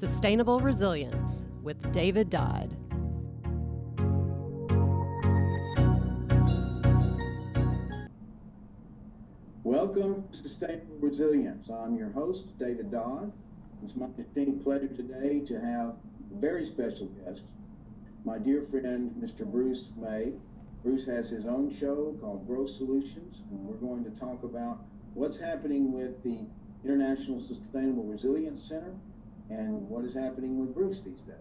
Sustainable Resilience with David Dodd. Welcome to Sustainable Resilience. I'm your host, David Dodd. It's my distinct pleasure today to have a very special guest, my dear friend, Mr. Bruce May. Bruce has his own show called Growth Solutions, and we're going to talk about what's happening with the International Sustainable Resilience Center and what is happening with Bruce these days.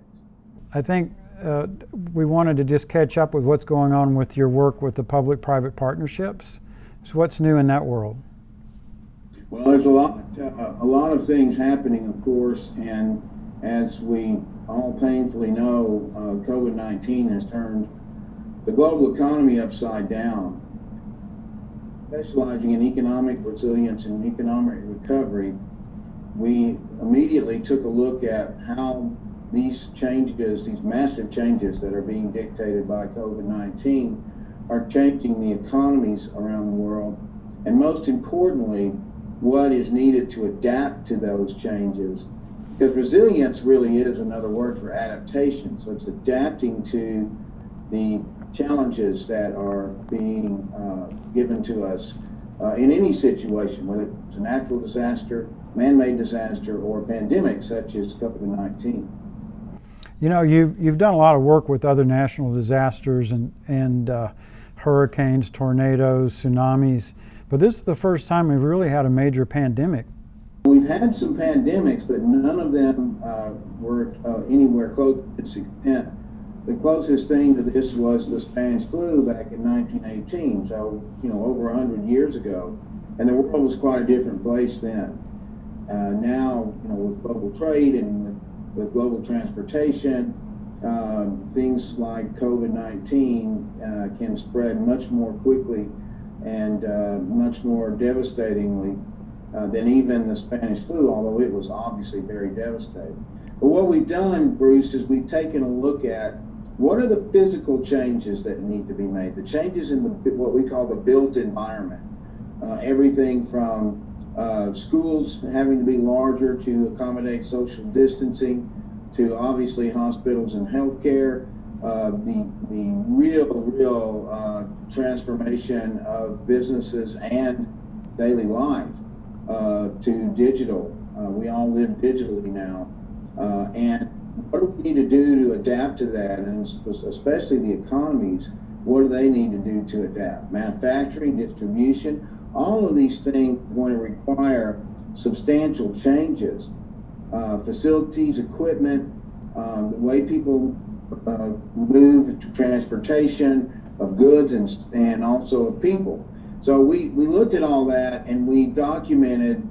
I think we wanted to just catch up with what's going on with your work with the public-private partnerships. So what's new in that world? Well, there's a lot of things happening, of course, and as we all painfully know, COVID-19 has turned the global economy upside down. Specializing in economic resilience and economic recovery, we immediately took a look at how these changes, these massive changes that are being dictated by COVID-19 are changing the economies around the world, and most importantly, what is needed to adapt to those changes. Because resilience really is another word for adaptation, so it's adapting to the challenges that are being given to us in any situation, whether it's a natural disaster, man-made disaster, or a pandemic such as COVID-19. You know, you've done a lot of work with other national disasters and hurricanes, tornadoes, tsunamis, but this is the first time we've really had a major pandemic. We've had some pandemics, but none of them were anywhere close to this extent. The closest thing to this was the Spanish flu back in 1918, so, over 100 years ago. And the world was quite a different place then. Now, with global trade and with global transportation, things like COVID-19 can spread much more quickly and much more devastatingly than even the Spanish flu, although it was obviously very devastating. But what we've done, Bruce, is we've taken a look at what are the physical changes that need to be made, the changes in what we call the built environment. Everything from schools having to be larger to accommodate social distancing, to obviously hospitals and healthcare, the real transformation of businesses and daily life to digital. We all live digitally now, and what do we need to do to adapt to that, and especially the economies, what do they need to do to adapt? Manufacturing, distribution, all of these things are going to require substantial changes. Facilities, equipment, the way people move, transportation of goods and also of people. So we looked at all that and we documented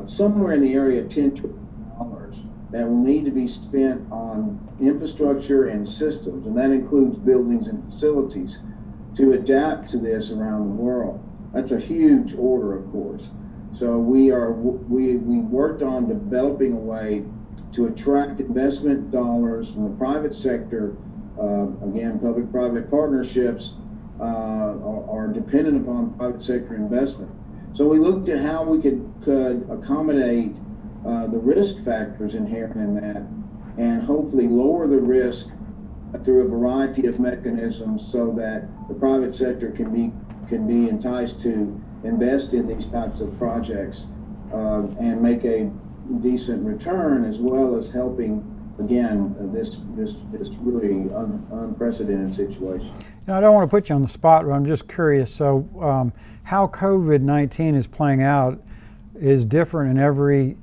somewhere in the area of $10 trillion that will need to be spent on infrastructure and systems, and that includes buildings and facilities, to adapt to this around the world. That's a huge order, of course. So we worked on developing a way to attract investment dollars from the private sector. Again, public-private partnerships are dependent upon private sector investment. So we looked at how we could accommodate the risk factors inherent in that, and hopefully lower the risk through a variety of mechanisms so that the private sector can be enticed to invest in these types of projects and make a decent return, as well as helping, again, this really unprecedented situation. I don't want to put you on the spot, but I'm just curious. So how COVID-19 is playing out is different in every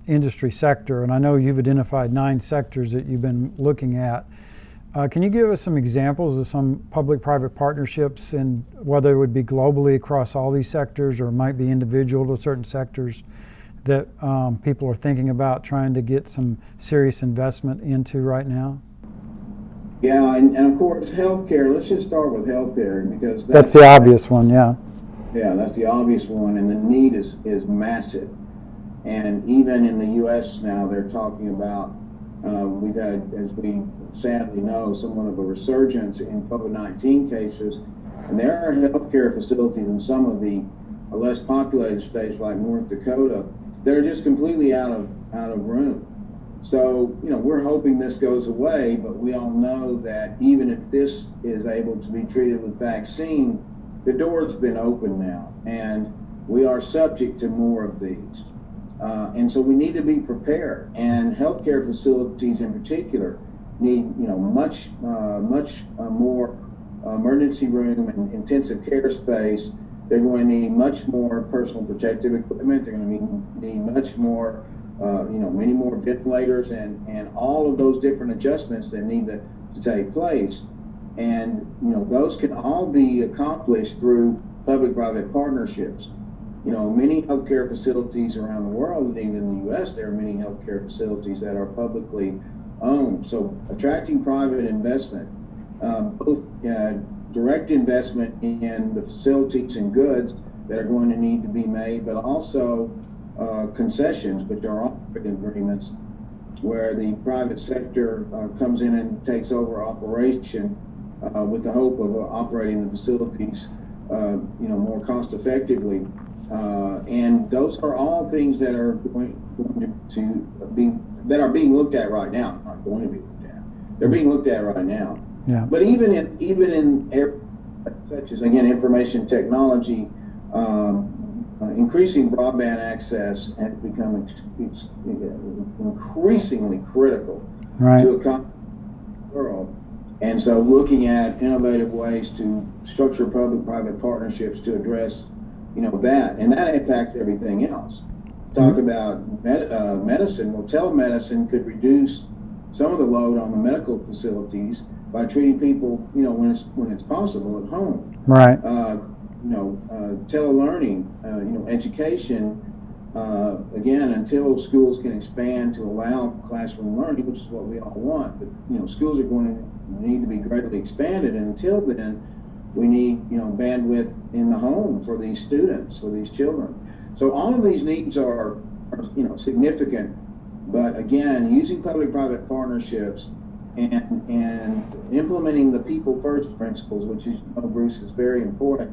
industry sector, and I know you've identified 9 sectors that you've been looking at. Can you give us some examples of some public-private partnerships, and whether it would be globally across all these sectors or it might be individual to certain sectors that people are thinking about trying to get some serious investment into right now? Yeah, and of course healthcare. Let's just start with healthcare, because that's the obvious one. Yeah, that's the obvious one, and the need is massive. And even in the U.S. now, they're talking about, we've had, as we sadly know, somewhat of a resurgence in COVID-19 cases, and there are healthcare facilities in some of the less populated states like North Dakota that are just completely out of room. So, we're hoping this goes away, but we all know that even if this is able to be treated with vaccine, the door's been opened now, and we are subject to more of these. And so we need to be prepared, and healthcare facilities in particular need, much more emergency room and intensive care space. They're going to need much more personal protective equipment. They're going to need much more, many more ventilators and all of those different adjustments that need to take place. And, those can all be accomplished through public-private partnerships. Many healthcare facilities around the world, even in the U.S., there are many healthcare facilities that are publicly owned. So attracting private investment, both direct investment in the facilities and goods that are going to need to be made, but also concessions, which are operating agreements, where the private sector comes in and takes over operation with the hope of operating the facilities, more cost effectively. And those are all things that are going to being looked at right now. Not going to be looked at. They're being looked at right now. Yeah. But even in areas such as, again, information technology, increasing broadband access has become increasingly critical to accomplish the world. And so looking at innovative ways to structure public-private partnerships to address, that, and that impacts everything else. Talk about medicine. Well, telemedicine could reduce some of the load on the medical facilities by treating people, when it's possible at home. Right. Telelearning, education, again, until schools can expand to allow classroom learning, which is what we all want, but, schools are going to need to be greatly expanded, and until then, we need, bandwidth in the home for these students, for these children. So all of these needs are significant, but again, using public-private partnerships and implementing the people first principles, which is, Bruce, is very important,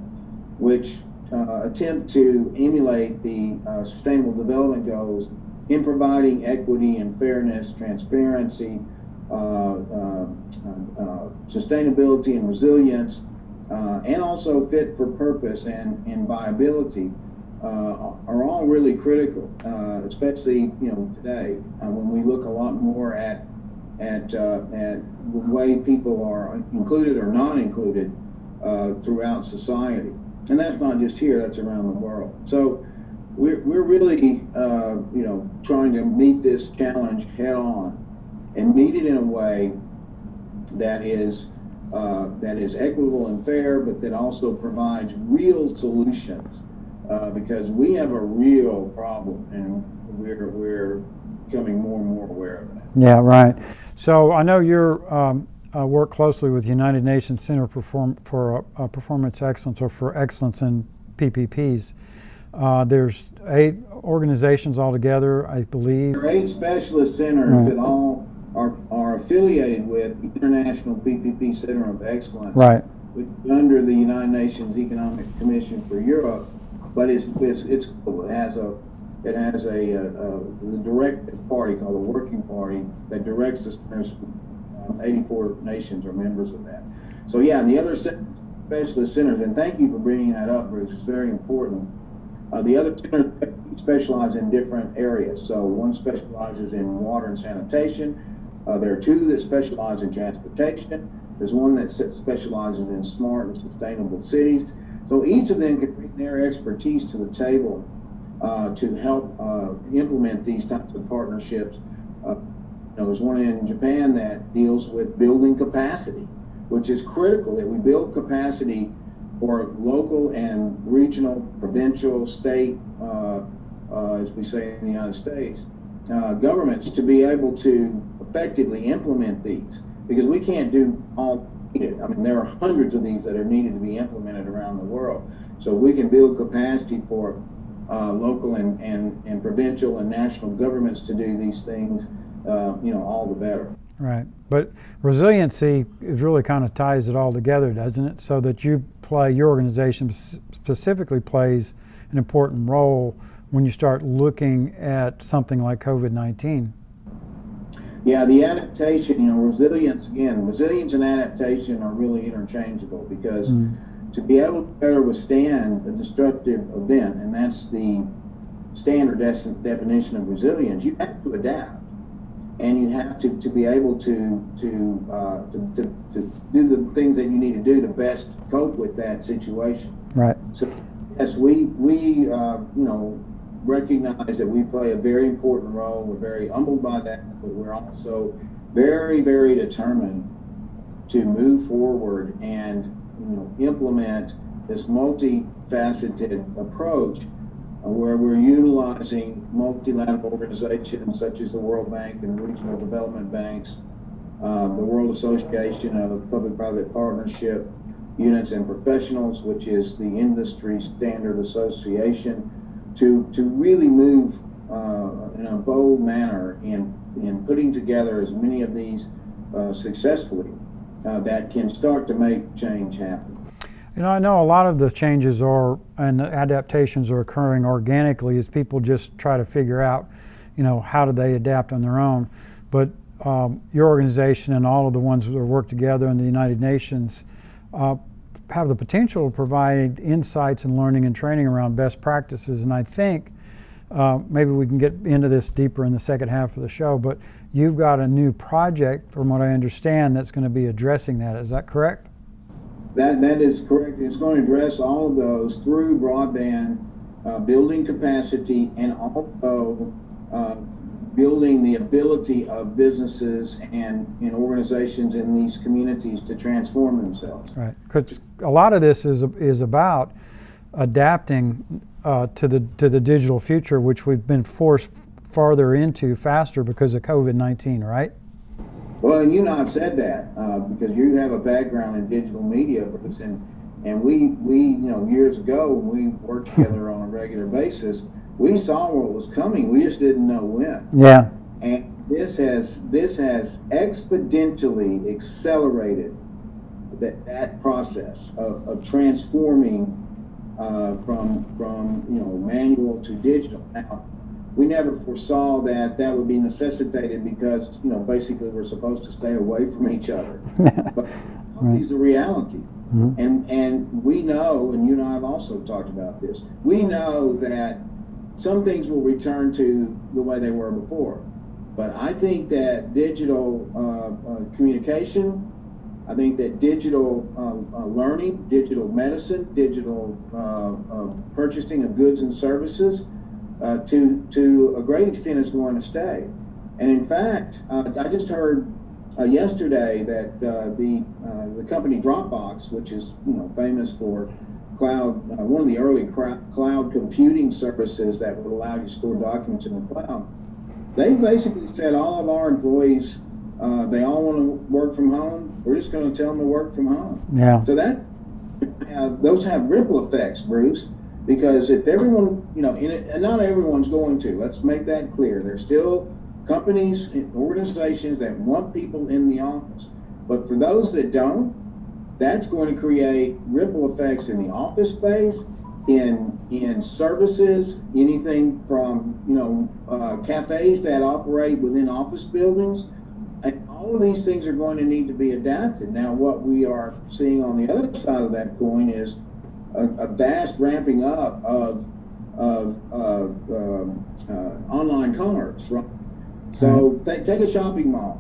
which attempt to emulate the Sustainable Development Goals in providing equity and fairness, transparency, sustainability and resilience, and also fit for purpose and viability, are all really critical, especially today when we look a lot more at the way people are included or not included throughout society. And that's not just here, that's around the world. So we're really trying to meet this challenge head on and meet it in a way that is equitable and fair, but that also provides real solutions, because we have a real problem, and we're becoming more and more aware of that. Yeah, right. So I know you're work closely with United Nations Center for Performance Excellence, or for excellence in PPPs. There's 8 organizations altogether, I believe. There are 8 specialist centers that all are affiliated with the International PPP Center of Excellence, which is under the United Nations Economic Commission for Europe, but it's global. It has the directive party called the Working Party that directs the centers. 84 nations are members of that. So yeah, the other specialist centers, and thank you for bringing that up, Bruce, it's very important. The other centers specialize in different areas. So one specializes in water and sanitation. There are 2 that specialize in transportation. There's one that specializes in smart and sustainable cities. So each of them can bring their expertise to the table to help implement these types of partnerships. There's one in Japan that deals with building capacity, which is critical, that we build capacity for local and regional, provincial, state, as we say in the United States, governments to be able to effectively implement these, because we can't do all needed. I mean, there are hundreds of these that are needed to be implemented around the world. So we can build capacity for local and provincial and national governments to do these things, all the better. Right, but resiliency is really kind of ties it all together, doesn't it? So that your organization specifically plays an important role when you start looking at something like COVID-19. Yeah, the adaptation, resilience, again, resilience and adaptation are really interchangeable because to be able to better withstand a destructive event, and that's the standard definition of resilience, you have to adapt. And you have to be able to do the things that you need to do to best cope with that situation. Right. So, yes, we recognize that we play a very important role. We're very humbled by that, but we're also very, very determined to move forward and implement this multifaceted approach where we're utilizing multilateral organizations such as the World Bank and regional development banks, the World Association of Public-Private Partnership Units and Professionals, which is the industry standard association, to really move in a bold manner in putting together as many of these successfully that can start to make change happen. I know a lot of the changes and the adaptations are occurring organically as people just try to figure out, how do they adapt on their own. But your organization and all of the ones that work together in the United Nations have the potential to provide insights and learning and training around best practices. And I think maybe we can get into this deeper in the second half of the show, but you've got a new project, from what I understand, that's going to be addressing that. Is that correct? That is correct. It's going to address all of those through broadband, building capacity, and also building the ability of businesses and organizations in these communities to transform themselves. Right, because a lot of this is about adapting to the digital future, which we've been forced farther into faster because of COVID-19, right? Well, and I've said that because you have a background in digital media, Bruce, and we years ago when we worked together on a regular basis, we saw what was coming. We just didn't know when. Yeah. And this has exponentially accelerated that process of transforming from manual to digital. Now, we never foresaw that would be necessitated because, basically we're supposed to stay away from each other. But it's a reality. Mm-hmm. And we know, and you and I have also talked about this, we know that some things will return to the way they were before. But I think that digital communication, I think that digital learning, digital medicine, digital purchasing of goods and services, to a great extent is going to stay. And in fact, I just heard yesterday that the company Dropbox, which is famous for cloud, one of the early cloud computing services that would allow you to store documents in the cloud, they basically said all of our employees, they all want to work from home. We're just going to tell them to work from home. Yeah. So that those have ripple effects, Bruce. Because if everyone, and not everyone's going to, let's make that clear. There's still companies and organizations that want people in the office. But for those that don't, that's going to create ripple effects in the office space, in services, anything from, cafes that operate within office buildings. And all of these things are going to need to be adapted. Now, what we are seeing on the other side of that coin is a vast ramping up of online commerce, right? So take a shopping mall,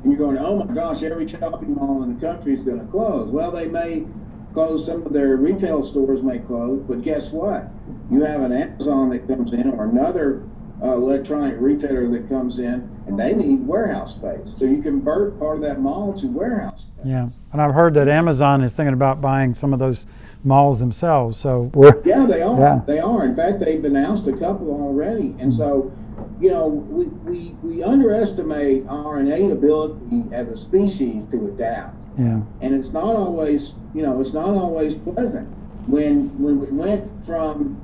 and you're going, oh my gosh, every shopping mall in the country is going to close. Well, they may close, some of their retail stores may close, but guess what? You have an Amazon that comes in, or another electronic retailer that comes in, and they need warehouse space. So you convert part of that mall to warehouse space. Yeah, and I've heard that Amazon is thinking about buying some of those malls themselves. So yeah, they are. Yeah. They are. In fact, they've announced a couple already. And so, we underestimate our innate ability as a species to adapt. Yeah. And it's not always, pleasant. When we went from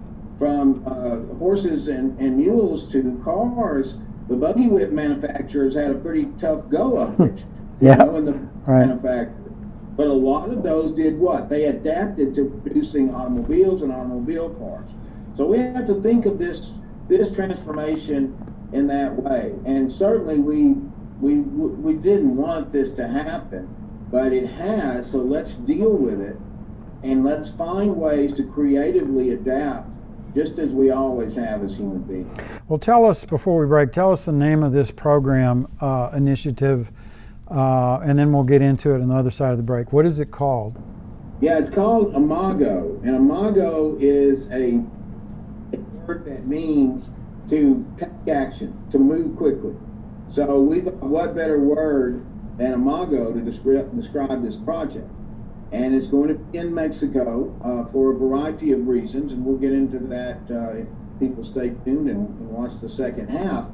horses and mules to cars, the buggy whip manufacturers had a pretty tough go of it. In the manufacturers. But a lot of those did what? They adapted to producing automobiles and automobile parts. So we have to think of this transformation in that way. And certainly we we didn't want this to happen, but it has, so let's deal with it, and let's find ways to creatively adapt, just as we always have as human beings. Well, tell us, before we break, tell us the name of this program initiative, and then we'll get into it on the other side of the break. What is it called? Yeah, it's called Imago, and Imago is a word that means to take action, to move quickly. So we thought, what better word than Imago to describe this project? And it's going to be in Mexico for a variety of reasons, and we'll get into that if people stay tuned and watch the second half,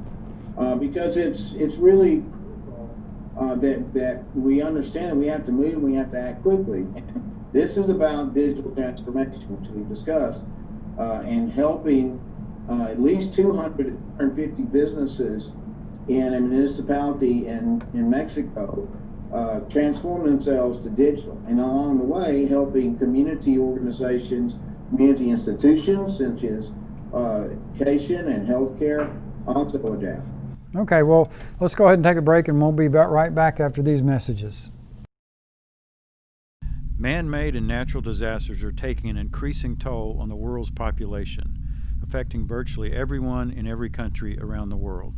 because it's really that we understand we have to move, we have to act quickly. And this is about digital transformation, which we discussed, and helping at least 250 businesses in a municipality in Mexico transform themselves to digital, and along the way helping community organizations, community institutions such as education and healthcare also adapt. Okay, well, let's go ahead and take a break, and we'll be right back after these messages. Man-made and natural disasters are taking an increasing toll on the world's population, affecting virtually everyone in every country around the world.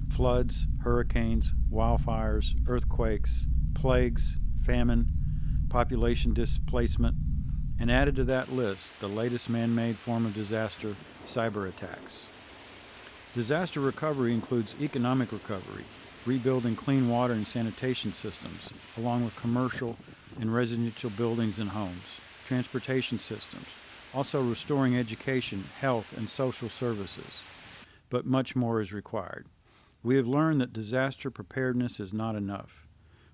Floods, hurricanes, wildfires, earthquakes, plagues, famine, population displacement, and added to that list, the latest man-made form of disaster, cyber attacks. Disaster recovery includes economic recovery, rebuilding clean water and sanitation systems, along with commercial and residential buildings and homes, transportation systems, also restoring education, health, and social services. But much more is required. We have learned that disaster preparedness is not enough.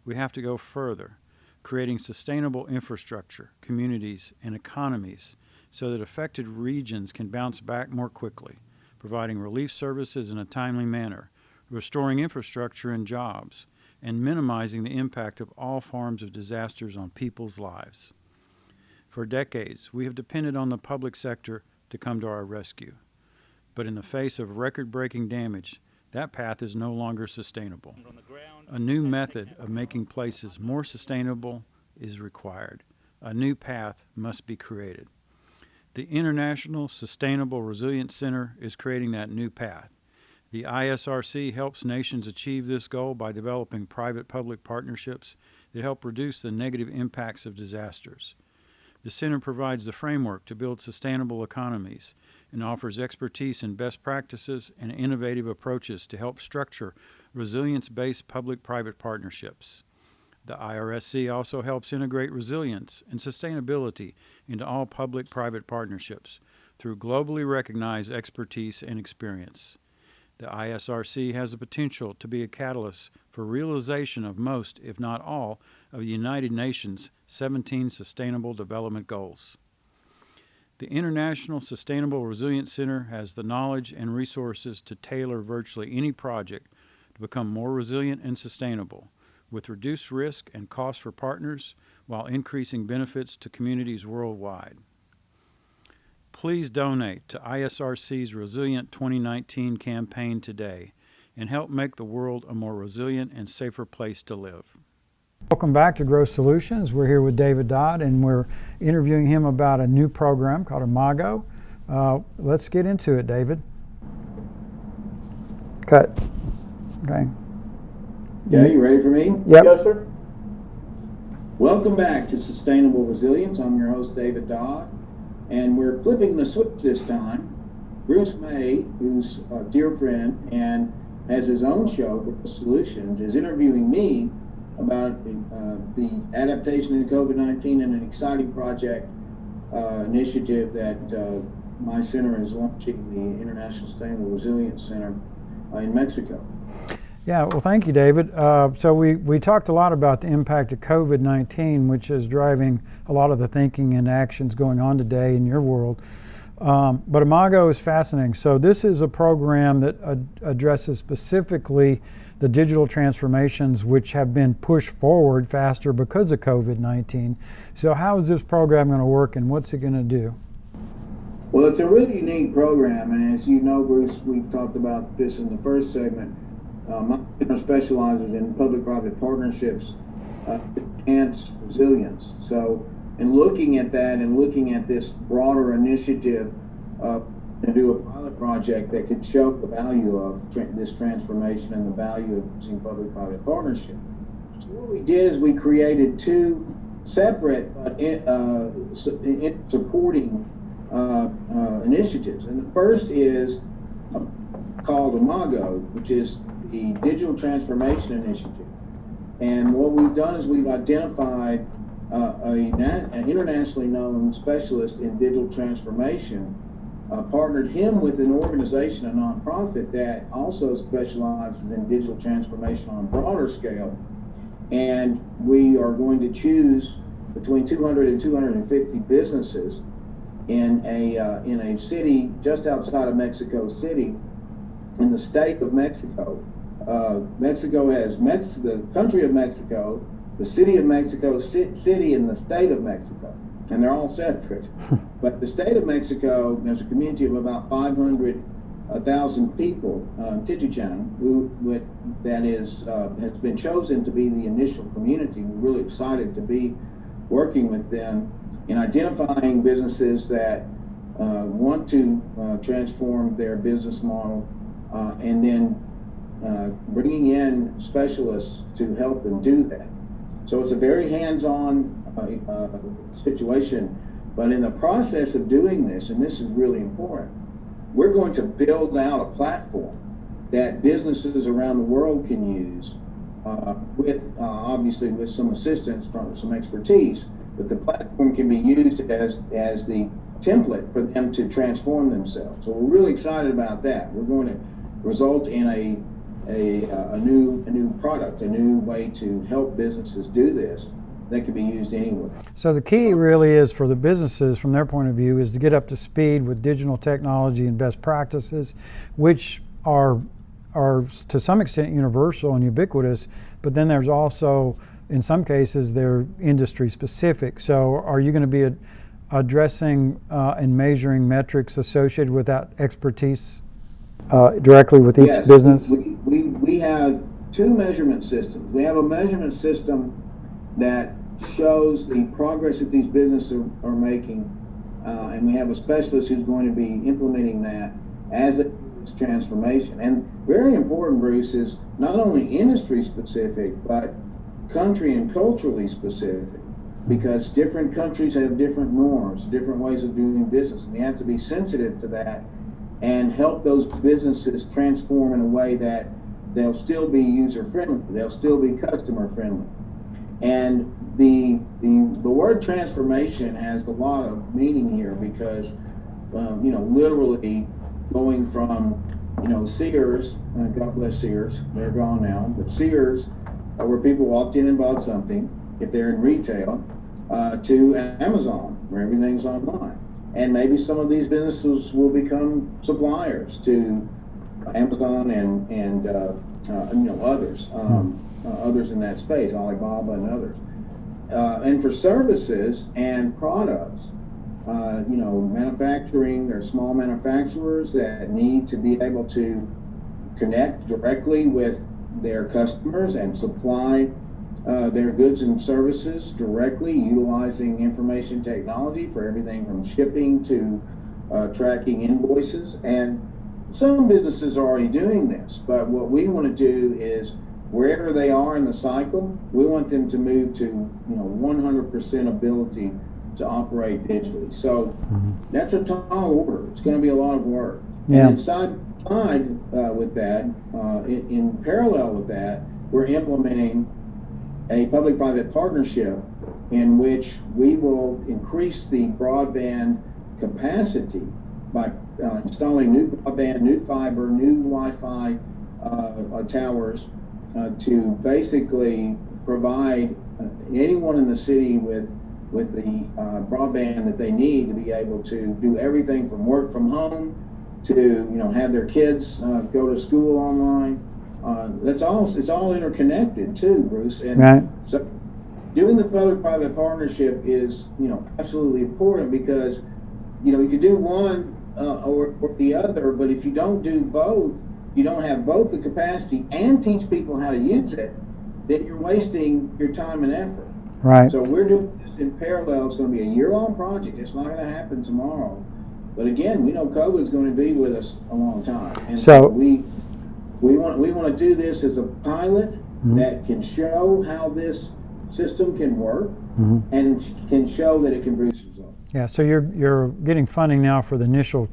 We have to go further, creating sustainable infrastructure, communities, and economies so that affected regions can bounce back more quickly, providing relief services in a timely manner, restoring infrastructure and jobs, and minimizing the impact of all forms of disasters on people's lives. For decades, we have depended on the public sector to come to our rescue. But in the face of record-breaking damage, that path is no longer sustainable. A new method of making places more sustainable is required. A new path must be created. The International Sustainable Resilience Center is creating that new path. The ISRC helps nations achieve this goal by developing private-public partnerships that help reduce the negative impacts of disasters. The center provides the framework to build sustainable economies and offers expertise in best practices and innovative approaches to help structure resilience-based public-private partnerships. The IRSC also helps integrate resilience and sustainability into all public-private partnerships through globally recognized expertise and experience. The ISRC has the potential to be a catalyst for realization of most, if not all, of the United Nations' 17 Sustainable Development Goals. The International Sustainable Resilience Center has the knowledge and resources to tailor virtually any project to become more resilient and sustainable, with reduced risk and cost for partners while increasing benefits to communities worldwide. Please donate to ISRC's Resilient 2019 campaign today and help make the world a more resilient and safer place to live. Welcome back to Growth Solutions. We're here with David Dodd, and we're interviewing him about a new program called Imago. Let's get into it, David. Cut. Okay. Okay, you ready for me? Yep. Yes, sir. Welcome back to Sustainable Resilience. I'm your host, David Dodd, and we're flipping the switch this time. Bruce May, who's a dear friend and has his own show, Growth Solutions, is interviewing me about the adaptation to COVID-19 and an exciting project initiative that my center is launching, the International Sustainable Resilience Center in Mexico. Yeah, well, thank you, David. So we talked a lot about the impact of COVID-19, which is driving a lot of the thinking and actions going on today in your world. But Imago is fascinating. So this is a program that addresses specifically the digital transformations which have been pushed forward faster because of COVID-19. So how is this program going to work, and what's it going to do? Well, it's a really unique program, and as you know, Bruce, we've talked about this in the first segment. My center specializes in public-private partnerships to enhance resilience. So, in looking at that and looking at this broader initiative, to do a pilot project that could show the value of this transformation and the value of using public-private partnership. So what we did is we created two separate supporting initiatives. And the first is called Imago, which is the Digital Transformation Initiative. And what we've done is we've identified an internationally known specialist in digital transformation, partnered him with an organization, a nonprofit that also specializes in digital transformation on a broader scale. And we are going to choose between 200 and 250 businesses in a city just outside of Mexico City, in the state of Mexico. Mexico has the country of Mexico, the city of Mexico City, and the state of Mexico, and they're all separate. But the state of Mexico, there's a community of about 500,000 people, Tijuchan, that has been chosen to be the initial community. We're really excited to be working with them in identifying businesses that want to transform their business model, and then bringing in specialists to help them do that. So it's a very hands-on situation, but in the process of doing this, and this is really important, we're going to build out a platform that businesses around the world can use, obviously with some assistance from some expertise, but the platform can be used as the template for them to transform themselves. So we're really excited about that. We're going to result in a new product, a new way to help businesses do this that can be used anywhere. So the key really is for the businesses, from their point of view, is to get up to speed with digital technology and best practices, which are to some extent universal and ubiquitous, but then there's also, in some cases, they're industry specific. So are you going to be addressing and measuring metrics associated with that expertise directly with each business? We have two measurement systems. We have a measurement system that shows the progress that these businesses are making, and we have a specialist who's going to be implementing that as the transformation. And very important, Bruce, is not only industry specific, but country and culturally specific, because different countries have different norms, different ways of doing business, and you have to be sensitive to that and help those businesses transform in a way that they'll still be user friendly, they'll still be customer friendly. And the word transformation has a lot of meaning here, because literally going from Sears, God bless Sears, they're gone now, but Sears, where people walked in and bought something, if they're in retail, to Amazon, where everything's online. And maybe some of these businesses will become suppliers to Amazon and others, others in that space, Alibaba and others. And for services and products, manufacturing, there are small manufacturers that need to be able to connect directly with their customers and supply their goods and services directly, utilizing information technology for everything from shipping to tracking invoices. And some businesses are already doing this, but what we want to do is, wherever they are in the cycle, we want them to move to 100% ability to operate digitally. So that's a tall order. It's going to be a lot of work. Yeah. And side with that, in parallel with that, we're implementing a public-private partnership in which we will increase the broadband capacity by installing new broadband, new fiber, new Wi-Fi towers to basically provide anyone in the city with the broadband that they need to be able to do everything from work from home to have their kids go to school online. It's all interconnected too, Bruce. And right. So doing the public-private partnership is absolutely important, because you can do one or the other, but if you don't do both, you don't have both the capacity and teach people how to use it, then you're wasting your time and effort. Right. So we're doing this in parallel. It's going to be a year-long project. It's not going to happen tomorrow. But again, we know COVID's going to be with us a long time, and so we want to do this as a pilot that can show how this system can work and can show that it can produce results. Yeah. So you're getting funding now for the initial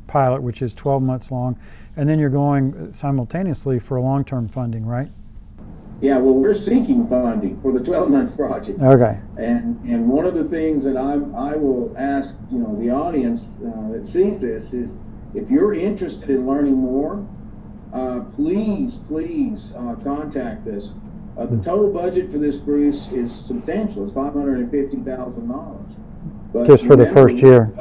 pilot, which is 12 months long, and then you're going simultaneously for a long-term funding, right? Yeah, well, we're seeking funding for the 12-month project. Okay. And one of the things that I will ask, the audience that sees this is, if you're interested in learning more, please contact us. The total budget for this, Bruce, is substantial. It's $550,000. But just for the first year.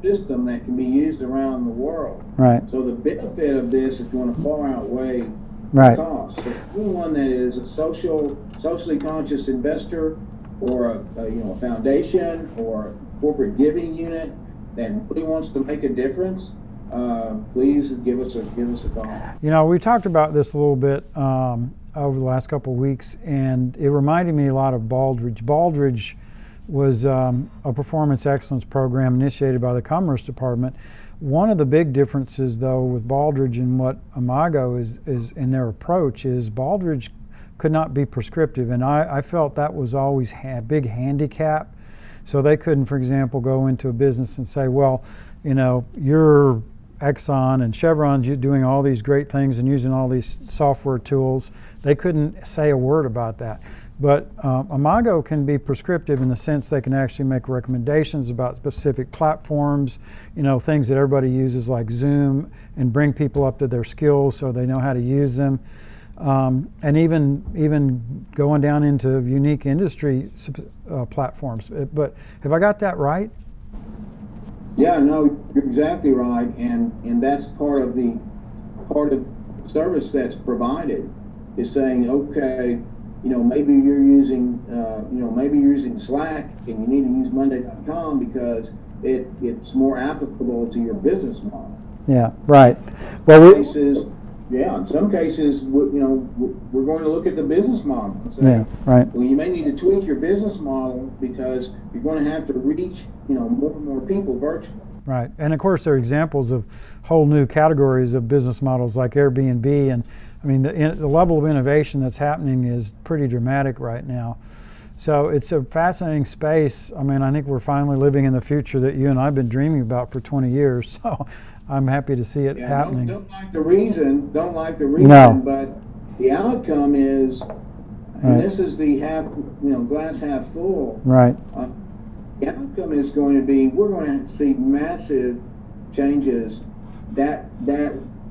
System that can be used around the world. Right. So the benefit of this is going to far outweigh right. cost. So anyone that is a socially conscious investor, or a foundation or a corporate giving unit that really wants to make a difference, please give us a call. We talked about this a little bit over the last couple of weeks, and it reminded me a lot of Baldrige. Baldrige was a performance excellence program initiated by the Commerce Department. One of the big differences, though, with Baldrige and what Imago is in their approach is Baldrige could not be prescriptive, and I felt that was always a big handicap. So they couldn't, for example, go into a business and say, well, you're Exxon and Chevron's doing all these great things and using all these software tools. They couldn't say a word about that. But Imago can be prescriptive in the sense they can actually make recommendations about specific platforms, things that everybody uses like Zoom, and bring people up to their skills so they know how to use them. And even going down into unique industry platforms. But have I got that right? Yeah, no, you're exactly right, and that's part of the service that's provided, is saying, okay, maybe you're using Slack and you need to use Monday.com because it's more applicable to your business model. Yeah, right. Well, in some cases, we're going to look at the business model and say, yeah, right. Well, you may need to tweak your business model because you're going to have to reach, more and more people virtually. Right, and of course there are examples of whole new categories of business models like Airbnb, and I mean the level of innovation that's happening is pretty dramatic right now. So it's a fascinating space. I mean, I think we're finally living in the future that you and I have been dreaming about for 20 years. So I'm happy to see it happening. Don't like the reason, no. But the outcome is, and this is the glass half full. Right. The outcome is going to be, we're going to see massive changes that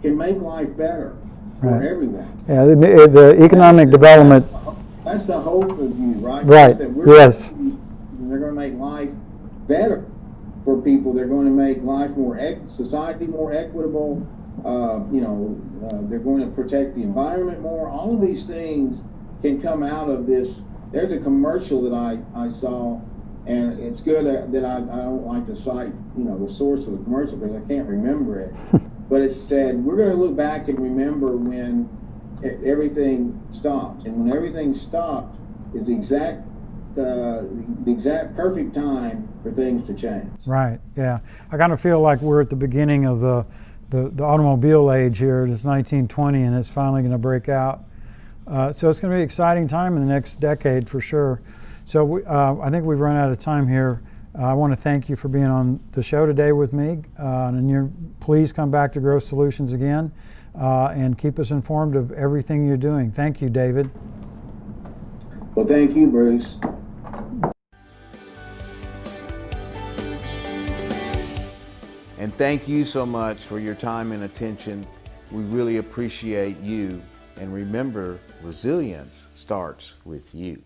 can make life better for everyone. Yeah, the economic development. That's the hope of you, right? Right. Yes. They're going to make life better for people. They're going to make life society more equitable. They're going to protect the environment more. All of these things can come out of this. There's a commercial that I saw, and it's good that I don't like to cite the source of the commercial because I can't remember it. But it said, we're going to look back and remember when everything stopped, and when everything stopped is the exact perfect time for things to change. Right. Yeah. I kind of feel like we're at the beginning of the automobile age here. It's 1920, and it's finally going to break out. So it's going to be an exciting time in the next decade for sure. So I think we've run out of time here. I want to thank you for being on the show today with me, and please come back to Growth Solutions again. And keep us informed of everything you're doing. Thank you, David. Well, thank you, Bruce. And thank you so much for your time and attention. We really appreciate you. And remember, resilience starts with you.